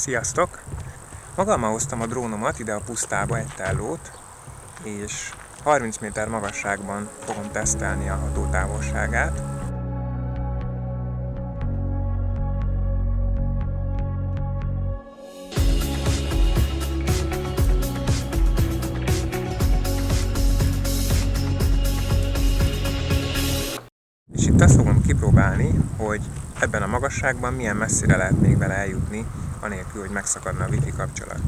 Sziasztok! Magammal hoztam a drónomat ide a pusztába, egy tellót, és 30 méter magasságban fogom tesztelni a hatótávolságát. És itt azt fogom kipróbálni, hogy ebben a magasságban milyen messzire lehet még vele eljutni, anélkül, hogy megszakadna a wifi kapcsolat.